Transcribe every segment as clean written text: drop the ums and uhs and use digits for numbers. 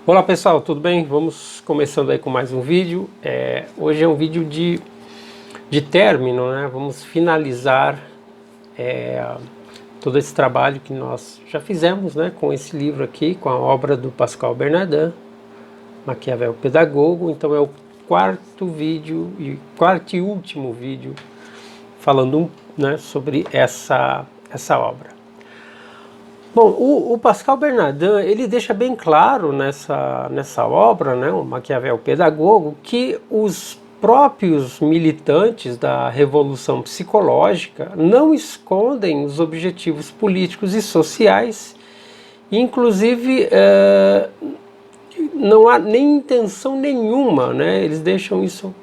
Olá pessoal, tudo bem? Vamos começando aí com mais um vídeo. Hoje é um vídeo de término, né? Vamos finalizar todo esse trabalho que nós já fizemos, né? Com esse livro aqui, com a obra do Pascal Bernardin, Maquiavel Pedagogo. Então é o quarto e último vídeo falando, né, sobre essa obra. Bom, o Pascal Bernardin, ele deixa bem claro nessa obra, né, o Maquiavel Pedagogo, que os próprios militantes da Revolução Psicológica não escondem os objetivos políticos e sociais, inclusive não há nem intenção nenhuma, né, eles deixam isso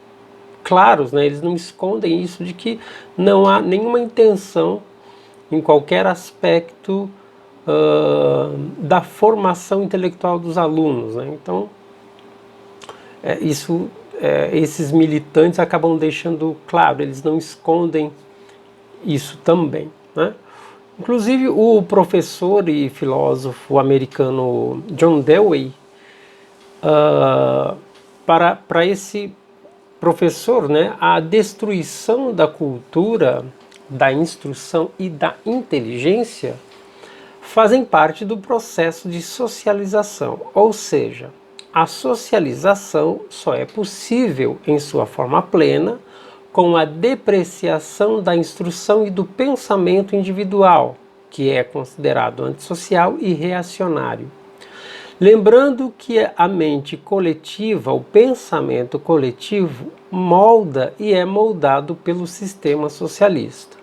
claros, né, eles não escondem isso de que não há nenhuma intenção em qualquer aspecto da formação intelectual dos alunos, né? Então, esses militantes acabam deixando claro, eles não escondem isso também, né? Inclusive, o professor e filósofo americano John Dewey, para esse professor, né, a destruição da cultura, da instrução e da inteligência fazem parte do processo de socialização, ou seja, a socialização só é possível em sua forma plena com a depreciação da instrução e do pensamento individual, que é considerado antissocial e reacionário. Lembrando que a mente coletiva, o pensamento coletivo, molda e é moldado pelo sistema socialista.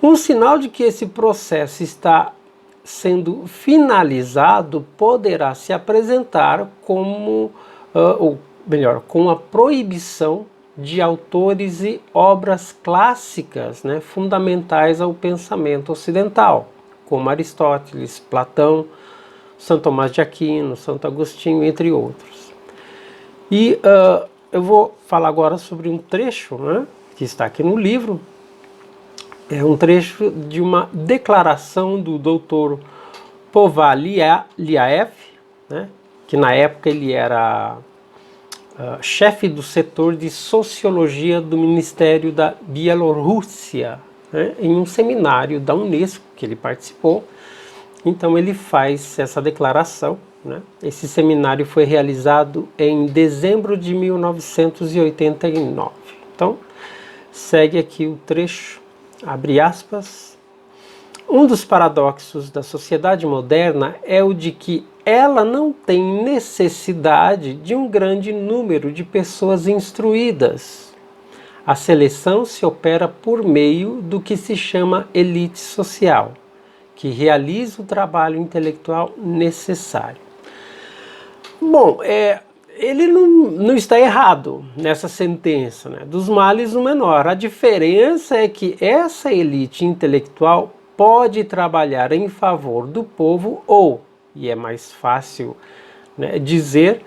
Um sinal de que esse processo está sendo finalizado poderá se apresentar como, ou melhor, com a proibição de autores e obras clássicas, né, fundamentais ao pensamento ocidental, como Aristóteles, Platão, São Tomás de Aquino, Santo Agostinho, entre outros. E eu vou falar agora sobre um trecho, né, que está aqui no livro. É um trecho de uma declaração do Dr. Povaliaev, né, que na época ele era chefe do setor de sociologia do Ministério da Bielorrússia, né, em um seminário da Unesco que ele participou. Então ele faz essa declaração, né. Esse seminário foi realizado em dezembro de 1989. Então segue aqui o trecho. Abre aspas. Um dos paradoxos da sociedade moderna é o de que ela não tem necessidade de um grande número de pessoas instruídas. A seleção se opera por meio do que se chama elite social, que realiza o trabalho intelectual necessário. Bom, ele não está errado nessa sentença, né? Dos males o menor. A diferença é que essa elite intelectual pode trabalhar em favor do povo ou, e é mais fácil, né, dizer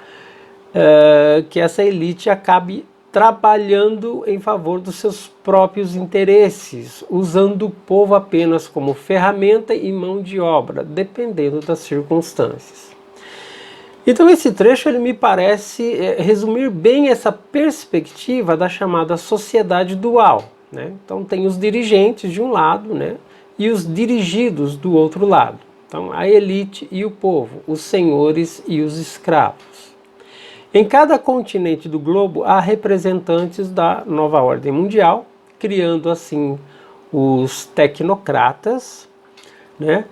que essa elite acabe trabalhando em favor dos seus próprios interesses, usando o povo apenas como ferramenta e mão de obra, dependendo das circunstâncias. Então esse trecho ele me parece resumir bem essa perspectiva da chamada sociedade dual, né? Então tem os dirigentes de um lado, né, e os dirigidos do outro lado. Então a elite e o povo, os senhores e os escravos. Em cada continente do globo há representantes da nova ordem mundial, criando assim os tecnocratas, né?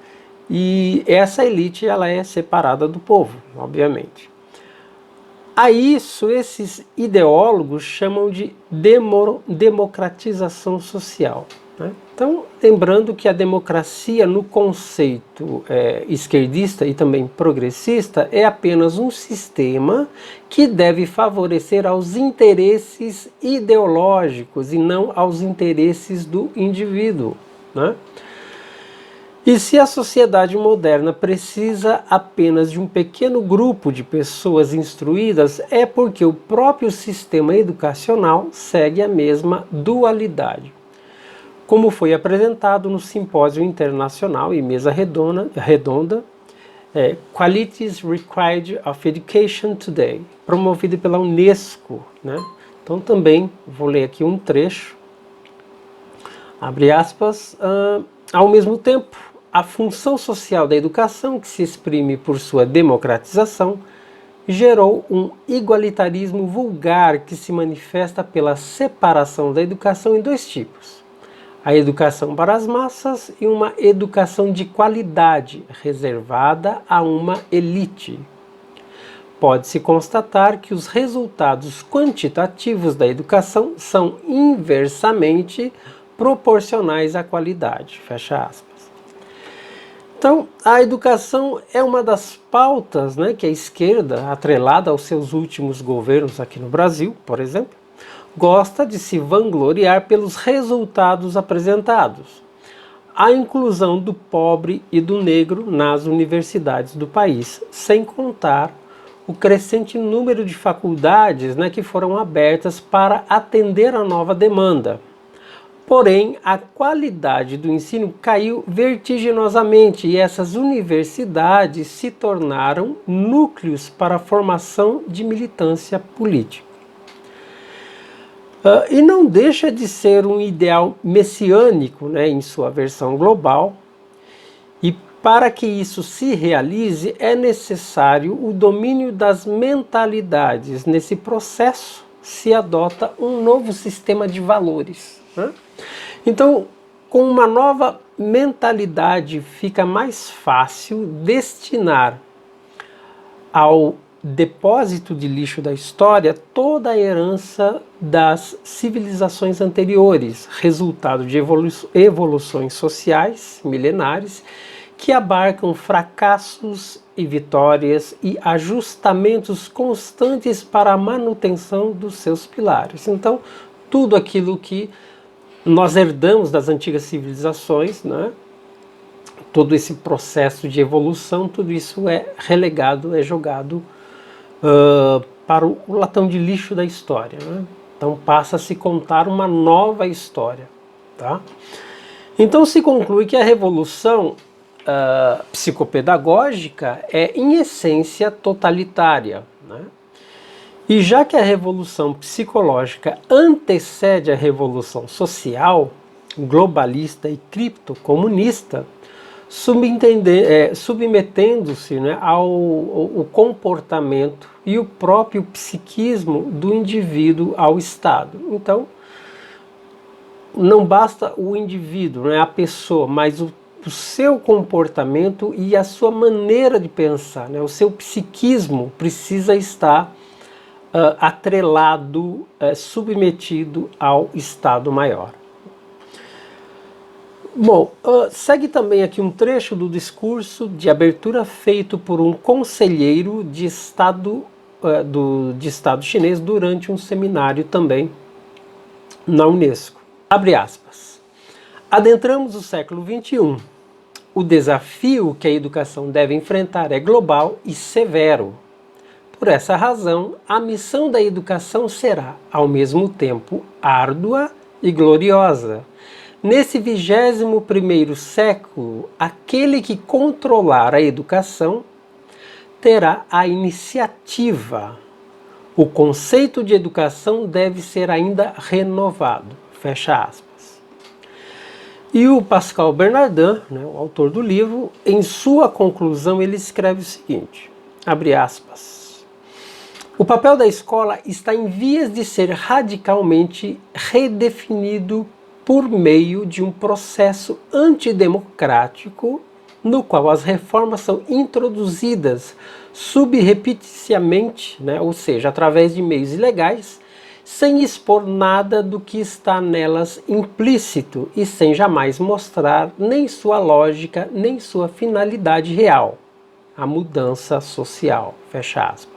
E essa elite ela é separada do povo, obviamente. A isso esses ideólogos chamam de democratização social, né? Então, lembrando que a democracia no conceito esquerdista e também progressista é apenas um sistema que deve favorecer aos interesses ideológicos e não aos interesses do indivíduo, né? E se a sociedade moderna precisa apenas de um pequeno grupo de pessoas instruídas, é porque o próprio sistema educacional segue a mesma dualidade. Como foi apresentado no Simpósio Internacional e Mesa Redonda Qualities Required of Education Today, promovida pela Unesco, né? Então também vou ler aqui um trecho, abre aspas, ao mesmo tempo, a função social da educação, que se exprime por sua democratização, gerou um igualitarismo vulgar que se manifesta pela separação da educação em dois tipos: a educação para as massas e uma educação de qualidade reservada a uma elite. Pode-se constatar que os resultados quantitativos da educação são inversamente proporcionais à qualidade. Fecha aspas. Então, a educação é uma das pautas, né, que a esquerda, atrelada aos seus últimos governos aqui no Brasil, por exemplo, gosta de se vangloriar pelos resultados apresentados. A inclusão do pobre e do negro nas universidades do país, sem contar o crescente número de faculdades, né, que foram abertas para atender a nova demanda. Porém, a qualidade do ensino caiu vertiginosamente e essas universidades se tornaram núcleos para a formação de militância política. E não deixa de ser um ideal messiânico, né, em sua versão global, e para que isso se realize é necessário o domínio das mentalidades. Nesse processo se adota um novo sistema de valores, né? Então, com uma nova mentalidade fica mais fácil destinar ao depósito de lixo da história toda a herança das civilizações anteriores, resultado de evoluções sociais milenares que abarcam fracassos e vitórias e ajustamentos constantes para a manutenção dos seus pilares. Então, tudo aquilo que nós herdamos das antigas civilizações, né? Todo esse processo de evolução, tudo isso é relegado, é jogado para o latão de lixo da história, né? Então passa a se contar uma nova história, tá? Então se conclui que a revolução psicopedagógica é em essência totalitária, né? E já que a revolução psicológica antecede a revolução social, globalista e criptocomunista, submetendo-se, né, ao comportamento e o próprio psiquismo do indivíduo ao Estado. Então, não basta o indivíduo, né, a pessoa, mas o seu comportamento e a sua maneira de pensar, né, o seu psiquismo precisa estar atrelado, submetido ao Estado maior. Bom, segue também aqui um trecho do discurso de abertura feito por um conselheiro de Estado, de Estado chinês durante um seminário também na Unesco. Abre aspas. Adentramos o século XXI. O desafio que a educação deve enfrentar é global e severo. Por essa razão, a missão da educação será, ao mesmo tempo, árdua e gloriosa. Nesse 21º século, aquele que controlar a educação terá a iniciativa. O conceito de educação deve ser ainda renovado. Fecha aspas. E o Pascal Bernardin, né, o autor do livro, em sua conclusão ele escreve o seguinte, abre aspas. O papel da escola está em vias de ser radicalmente redefinido por meio de um processo antidemocrático no qual as reformas são introduzidas subrepticiamente, né, ou seja, através de meios ilegais, sem expor nada do que está nelas implícito e sem jamais mostrar nem sua lógica, nem sua finalidade real, a mudança social. Fecha aspas.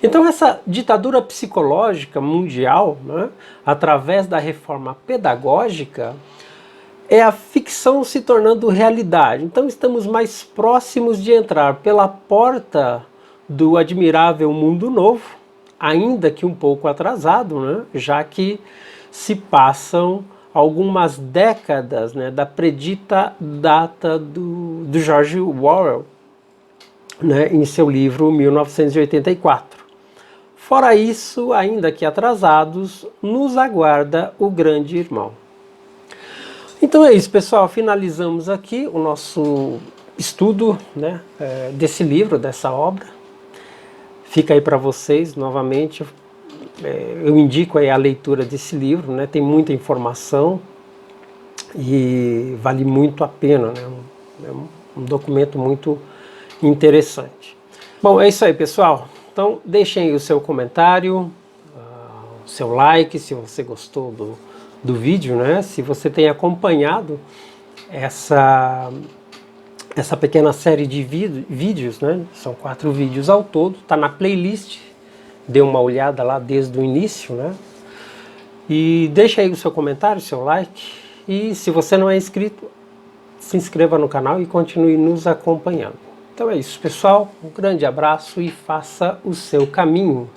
Então essa ditadura psicológica mundial, né, através da reforma pedagógica, é a ficção se tornando realidade. Então estamos mais próximos de entrar pela porta do admirável mundo novo, ainda que um pouco atrasado, né, já que se passam algumas décadas, né, da predita data do George Orwell, né, em seu livro 1984. Fora isso, ainda que atrasados, nos aguarda o Grande Irmão. Então é isso, pessoal. Finalizamos aqui o nosso estudo, né, desse livro, dessa obra. Fica aí para vocês, novamente, eu indico aí a leitura desse livro, né, tem muita informação e vale muito a pena, né, é um documento muito interessante. Bom, é isso aí, pessoal. Então, deixem aí o seu comentário, o seu like, se você gostou do vídeo, né? Se você tem acompanhado essa pequena série de vídeos, né? São 4 vídeos ao todo, está na playlist, dê uma olhada lá desde o início, né? E deixa aí o seu comentário, o seu like, e se você não é inscrito, se inscreva no canal e continue nos acompanhando. Então é isso, pessoal. Um grande abraço e faça o seu caminho.